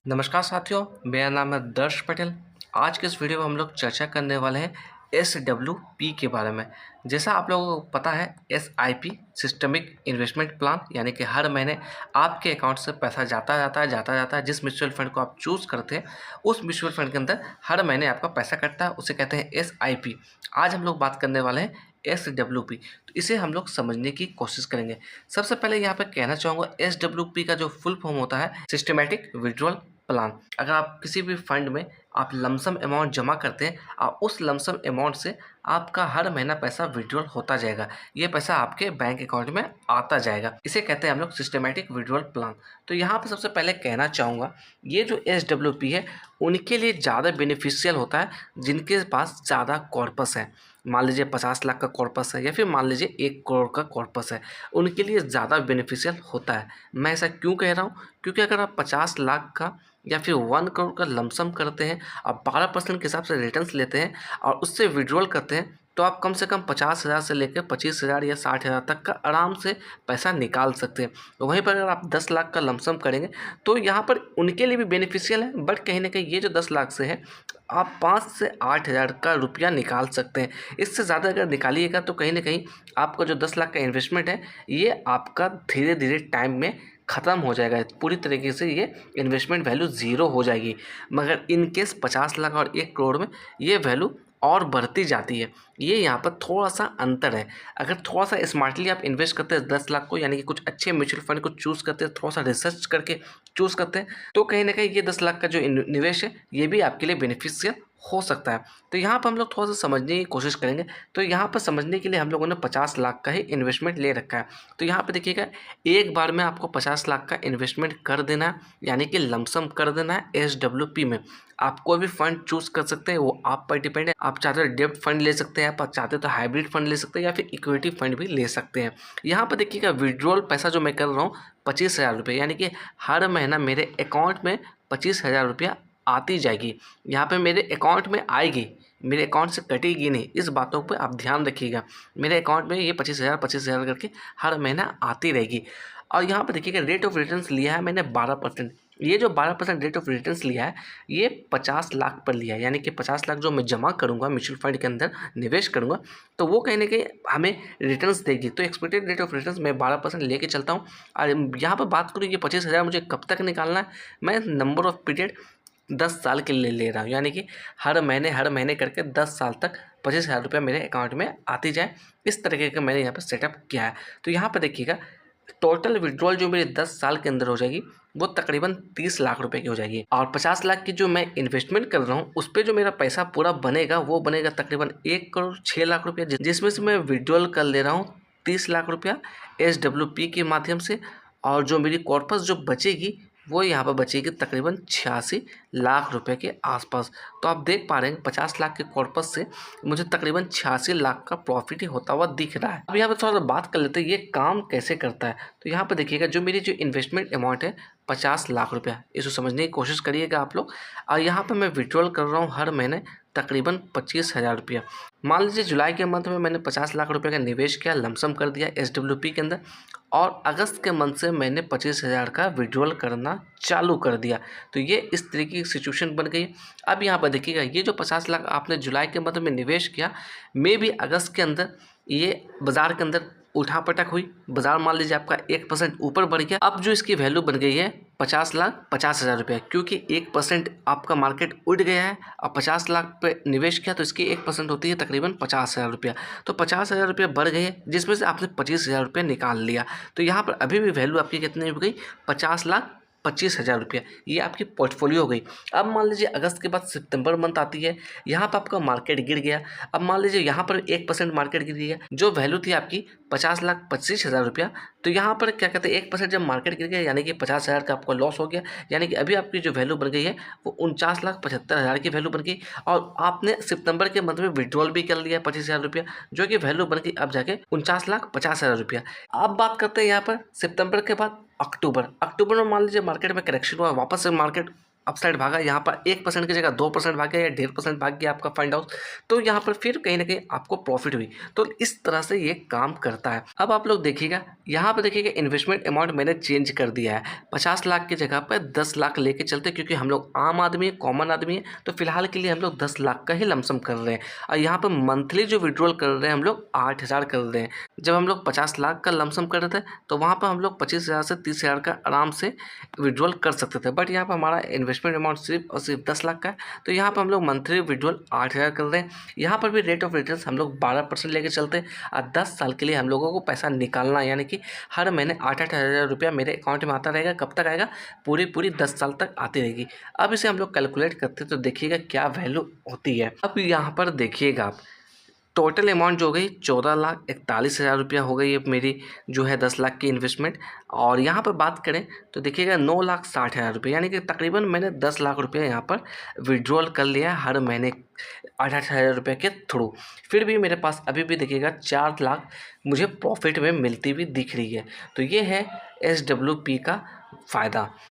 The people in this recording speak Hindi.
नमस्कार साथियों, मेरा नाम है दर्श पटेल। आज के इस वीडियो में हम लोग चर्चा करने वाले हैं SWP के बारे में। जैसा आप लोगों को पता है, SIP सिस्टमिक इन्वेस्टमेंट प्लान यानी कि हर महीने आपके अकाउंट से पैसा जाता है। जिस म्यूचुअल फंड को आप चूज़ करते हैं उस म्यूचुअल फंड के अंदर हर महीने आपका पैसा कटता है, उसे कहते हैं SIP। आज हम लोग बात करने वाले हैं SWP, तो इसे हम लोग समझने की कोशिश करेंगे। सबसे पहले यहाँ पे कहना चाहूँगा, SWP का जो फुल फॉर्म होता है सिस्टमैटिक विड्रॉल प्लान। अगर आप किसी भी फंड में आप लमसम अमाउंट जमा करते हैं और उस लमसम अमाउंट से आपका हर महीना पैसा विड्रॉल होता जाएगा, ये पैसा आपके बैंक अकाउंट में आता जाएगा, इसे कहते हैं हम लोग सिस्टमैटिक विड्रॉल प्लान। तो यहाँ पर सबसे पहले कहना चाहूँगा, ये जो SWP है उनके लिए ज़्यादा बेनिफिशियल होता है जिनके पास ज़्यादा कॉर्पस है। मान लीजिए 50 लाख का कॉर्पस है या फिर मान लीजिए 1 करोड़ का कॉर्पस है, उनके लिए ज़्यादा बेनिफिशियल होता है। मैं ऐसा क्यों कह रहा हूँ? क्योंकि अगर आप 50 लाख का या फिर 1 करोड़ का लमसम करते हैं, आप 12% के हिसाब से रिटर्न्स लेते हैं और उससे विड्रॉल करते हैं, तो आप कम से कम 50,000 से लेकर 25,000 या 60,000 तक का आराम से पैसा निकाल सकते हैं। वहीं पर अगर आप 10 लाख का लमसम करेंगे तो यहाँ पर उनके लिए भी बेनिफिशियल है, बट कहीं ना कहीं ये जो 10 लाख से है आप 5 से 8,000 का रुपया निकाल सकते हैं। इससे ज़्यादा अगर निकालिएगा तो कहीं ना कहीं आपका जो 10 लाख का इन्वेस्टमेंट है ये आपका धीरे धीरे टाइम में ख़त्म हो जाएगा। पूरी तरीके से ये इन्वेस्टमेंट वैल्यू ज़ीरो हो जाएगी। मगर इन केस 50 लाख और 1 करोड़ में ये वैल्यू और बढ़ती जाती है। ये यहाँ पर थोड़ा-सा अंतर है। अगर थोड़ा-सा स्मार्टली आप इन्वेस्ट करते हैं 10 लाख को, यानी कि कुछ अच्छे म्यूचुअल फंड को चूज़ करते हैं, थोड़ा-सा रिसर्च करके चूज़ करते हैं, तो कहीं न कहीं ये 10 लाख का जो निवेश है, ये भी आपके लिए बेनिफिशियल हो सकता है। तो यहाँ पर हम लोग थोड़ा-सा समझने की कोशिश करेंगे। तो यहाँ पर समझने के लिए हम लोगों ने 50 लाख का ही इन्वेस्टमेंट ले रखा है। तो यहाँ पे देखिएगा, एक बार में आपको 50 लाख का इन्वेस्टमेंट कर देना है, यानी कि लमसम कर देना है SWP में। आप कोई भी फंड चूज़ कर सकते हैं, वो आप पर डिपेंड है। आप चाहते हो डेब्ट फंड ले सकते हैं, आप चाहते हो तो हाइब्रिड फंड ले सकते हैं या फिर इक्विटी फंड भी ले सकते हैं। यहाँ पर देखिएगा, विड्रॉल पैसा जो मैं कर रहा हूँ 25,000 रुपये, यानी कि हर महीना मेरे अकाउंट में 25,000 रुपया आती जाएगी। यहाँ पे मेरे अकाउंट में आएगी, मेरे अकाउंट से कटेगी नहीं। इस बातों पे आप ध्यान रखिएगा। मेरे अकाउंट में ये 25,000 करके हर महीना आती रहेगी। और यहाँ पे देखिएगा, रेट ऑफ रिटर्न्स लिया है मैंने 12%। ये जो 12% रेट ऑफ रिटर्न्स लिया है ये 50 लाख पर लिया है, यानी कि 50 लाख जो मैं जमा करूँगा म्यूचुअल फंड के अंदर निवेश करूँगा, तो वो कहीं ना कहीं हमें रिटर्न्स देगी। तो एक्सपेक्टेड रेट ऑफ रिटर्न्स मैं 12% लेके चलता हूँ। और यहाँ पर बात करूँ, ये 25,000 मुझे कब तक निकालना है, मैं नंबर ऑफ पीरियड 10 साल के लिए ले रहा हूँ, यानी कि हर महीने करके 10 साल तक 25,000 रुपये मेरे अकाउंट में आती जाए। इस तरीके का मैंने यहाँ पर सेटअप किया है। तो यहाँ पर देखिएगा, टोटल विड्रॉल जो मेरे 10 साल के अंदर हो जाएगी वो तकरीबन 30 लाख रुपए की हो जाएगी। और 50 लाख की जो मैं इन्वेस्टमेंट कर रहा हूँ उस पर जो मेरा पैसा पूरा बनेगा वो बनेगा तकरीबन 1 करोड़ 6 लाख रुपया, जिसमें से मैं विड्रॉल कर ले रहा हूँ 30 लाख रुपया SWP के माध्यम से। और जो मेरी कॉर्पस जो बचेगी वो यहाँ पर बचेगी तकरीबन 86 लाख रुपए के आसपास। तो आप देख पा रहे हैं 50 लाख के कॉर्पस से मुझे तकरीबन 86 लाख का प्रॉफिट ही होता हुआ दिख रहा है। अब यहाँ पर थोड़ा सा बात कर लेते हैं ये काम कैसे करता है। तो यहाँ पर देखिएगा, जो मेरी जो इन्वेस्टमेंट अमाउंट है 50 लाख रुपया, इसको समझने की कोशिश करिएगा आप लोग। और यहाँ पर मैं विड्रॉल कर रहा हूँ हर महीने तकरीबन 25,000 रुपया। मान लीजिए जुलाई के मंथ में मैंने 50 लाख रुपए का निवेश किया, लमसम कर दिया SWP के अंदर, और अगस्त के मंथ से मैंने 25,000 का विड्रॉल करना चालू कर दिया। तो ये इस तरीके की सिचुएशन बन गई। अब यहाँ पर देखिएगा, ये जो 50 लाख आपने जुलाई के मंथ में निवेश किया, मे भी अगस्त के अंदर ये बाज़ार के अंदर उठापटक हुई, बाज़ार मान लीजिए आपका 1% ऊपर बढ़ गया। अब जो इसकी वैल्यू बन गई है 50,50,000 रुपये, क्योंकि 1% आपका मार्केट उठ गया है। अब 50 लाख पे निवेश किया तो इसकी 1% होती है तकरीबन 50,000 रुपया। तो 50,000 रुपये बढ़ गए हैं, जिसमें से आपने 25,000 रुपये निकाल लिया। तो यहाँ पर अभी भी वैल्यू आपकी कितनी हो गई, 50,25,000 रुपया। ये आपकी पोर्टफोलियो हो गई। अब मान लीजिए अगस्त के बाद सितंबर मंथ आती है, यहाँ पर आपका मार्केट गिर गया। अब मान लीजिए यहाँ पर 1% मार्केट गिर गया, जो वैल्यू थी आपकी 50,25,000 रुपया, तो यहाँ पर क्या कहते हैं 1% जब मार्केट गिर गया, यानी कि 50,000 का आपका लॉस हो गया। यानी कि अभी आपकी जो वैल्यू बन गई है वो 49,75,000 की वैल्यू बन गई। और आपने सितंबर के मंथ में विड्रॉल भी कर लिया 25,000 रुपया, जो कि वैल्यू बन गई अब जाके 49,50,000 रुपया। अब बात करते हैं यहाँ पर सितंबर के बाद अक्टूबर में मान लीजिए मार्केट में करेक्शन हुआ, वापस से मार्केट अपसाइड भागा, यहाँ पर 1% की जगह 2% भाग गया या 1.5% भाग गया आपका फंड हाउस, तो यहाँ पर फिर कहीं ना कहीं आपको प्रॉफिट हुई। तो इस तरह से ये काम करता है। अब आप लोग देखिएगा, यहाँ पर देखिएगा इन्वेस्टमेंट अमाउंट मैंने चेंज कर दिया है। 50 लाख की जगह पर 10 लाख लेके चलते, क्योंकि हम लोग आम आदमी है, कॉमन आदमी है, तो फिलहाल के लिए हम लोग 10 लाख का ही लमसम कर रहे हैं। और यहाँ पर मंथली जो विड्रॉल कर रहे हैं हम लोग 8,000 कर रहे हैं। जब हम लोग 50 लाख का लमसम कर रहे थे तो वहाँ पर हम लोग 25,000 से 30,000 का आराम से विड्रॉल कर सकते थे। बट यहाँ पर हमारा इन्वेस्टमेंट अमाउंट सिर्फ और सिर्फ 10 लाख का है, तो यहाँ पर हम लोग मंथली विड्रॉल 8,000 कर रहे हैं। यहाँ पर भी रेट ऑफ रिटर्न हम लोग 12% लेके चलते हैं और 10 साल के लिए हम लोगों को पैसा निकालना, यानी कि हर महीने 8,000 रुपया मेरे अकाउंट में आता रहेगा। कब तक आएगा? पूरी 10 साल तक आती रहेगी। अब इसे हम लोग कैलकुलेट करते हैं तो देखिएगा क्या वैल्यू होती है। अब यहाँ पर देखिएगा आप, टोटल अमाउंट जो हो गई 14,41,000 रुपया हो गई अब मेरी जो है 10 लाख की इन्वेस्टमेंट। और यहाँ पर बात करें तो देखिएगा 9,60,000 रुपये, यानी कि तकरीबन मैंने 10 लाख रुपया यहाँ पर विड्रॉल कर लिया हर महीने 8,000 रुपये के थ्रू। फिर भी मेरे पास अभी भी देखिएगा 4 लाख मुझे प्रॉफिट में मिलती हुई दिख रही है। तो ये है SWP का फ़ायदा।